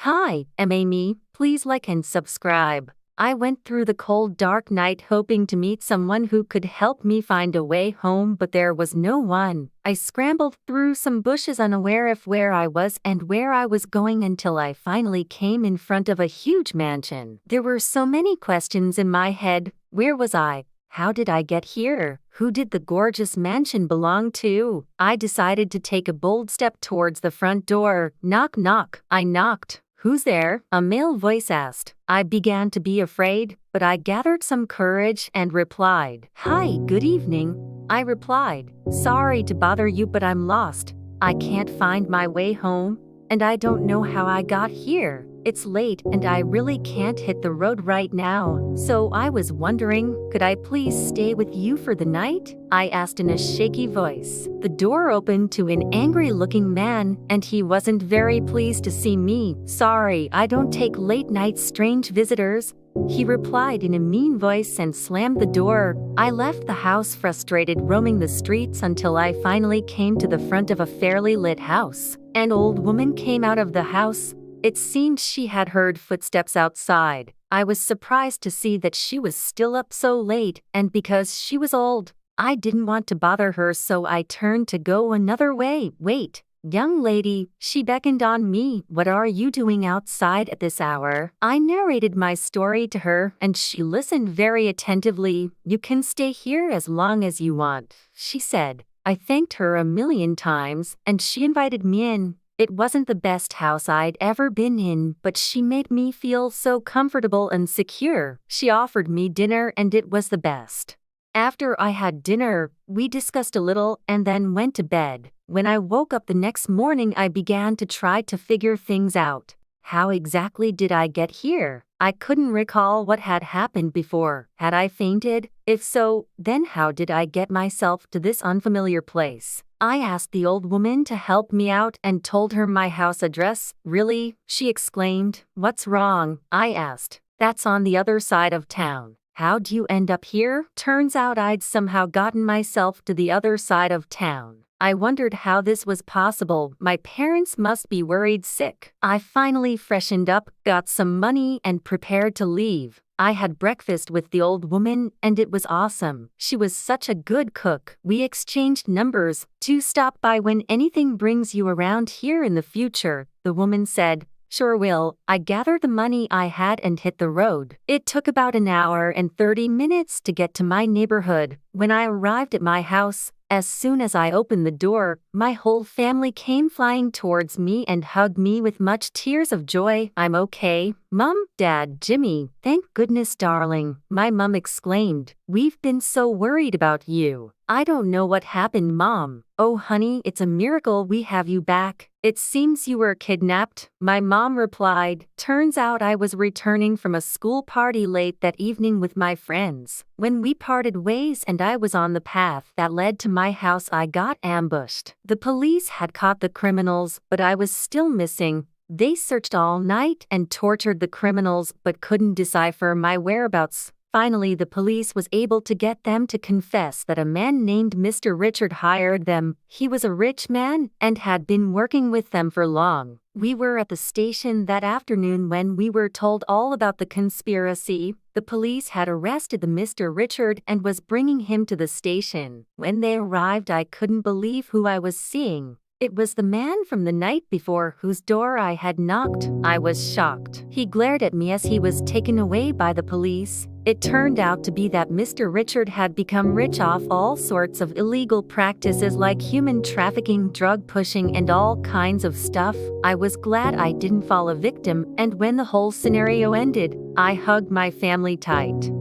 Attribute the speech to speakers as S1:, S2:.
S1: Hi, I'm Amy. Please like and subscribe. I went through the cold dark night hoping to meet someone who could help me find a way home, but there was no one. I scrambled through some bushes unaware of where I was and where I was going until I finally came in front of a huge mansion. There were so many questions in my head. Where was I? How did I get here? Who did the gorgeous mansion belong to? I decided to take a bold step towards the front door. Knock, knock. I knocked. Who's there? A male voice asked. I began to be afraid, but I gathered some courage and replied. Hi, good evening. I replied. Sorry to bother you, but I'm lost. I can't find my way home, and I don't know how I got here. It's late and I really can't hit the road right now, so I was wondering, could I please stay with you for the night? I asked in a shaky voice. The door opened to an angry-looking man, and he wasn't very pleased to see me. Sorry, I don't take late-night strange visitors, he replied in a mean voice and slammed the door. I left the house frustrated, roaming the streets until I finally came to the front of a fairly lit house. An old woman came out of the house. It seemed she had heard footsteps outside. I was surprised to see that she was still up so late, and because she was old, I didn't want to bother her, so I turned to go another way. Wait, young lady, she beckoned on me. What are you doing outside at this hour? I narrated my story to her, and she listened very attentively. You can stay here as long as you want, she said. I thanked her a million times, and she invited me in. It wasn't the best house I'd ever been in, but she made me feel so comfortable and secure. She offered me dinner, and it was the best. After I had dinner, we discussed a little and then went to bed. When I woke up the next morning, I began to try to figure things out. How exactly did I get here? I couldn't recall what had happened before. Had I fainted? If so, then how did I get myself to this unfamiliar place? I asked the old woman to help me out and told her my house address. Really? She exclaimed. What's wrong? I asked. That's on the other side of town. How'd you end up here? Turns out I'd somehow gotten myself to the other side of town. I wondered how this was possible. My parents must be worried sick. I finally freshened up, got some money, and prepared to leave. I had breakfast with the old woman, and it was awesome. She was such a good cook. We exchanged numbers to stop by when anything brings you around here in the future, the woman said. Sure will. I gathered the money I had and hit the road. It took about an hour and 30 minutes to get to my neighborhood. When I arrived at my house, as soon as I opened the door, my whole family came flying towards me and hugged me with much tears of joy. I'm okay. Mom, Dad, Jimmy, thank goodness, darling, my mom exclaimed. We've been so worried about you. I don't know what happened, Mom. Oh, honey, it's a miracle we have you back. It seems you were kidnapped, my mom replied. Turns out I was returning from a school party late that evening with my friends. When we parted ways and I was on the path that led to my house, I got ambushed. The police had caught the criminals, but I was still missing. They searched all night and tortured the criminals but couldn't decipher my whereabouts. Finally, the police was able to get them to confess that a man named Mr. Richard hired them. He was a rich man and had been working with them for long. We were at the station that afternoon when we were told all about the conspiracy. The police had arrested the Mr. Richard and was bringing him to the station. When they arrived, I couldn't believe who I was seeing. It was the man from the night before whose door I had knocked. I was shocked. He glared at me as he was taken away by the police. It turned out to be that Mr. Richard had become rich off all sorts of illegal practices like human trafficking, drug pushing, and all kinds of stuff. I was glad I didn't fall a victim, and when the whole scenario ended, I hugged my family tight.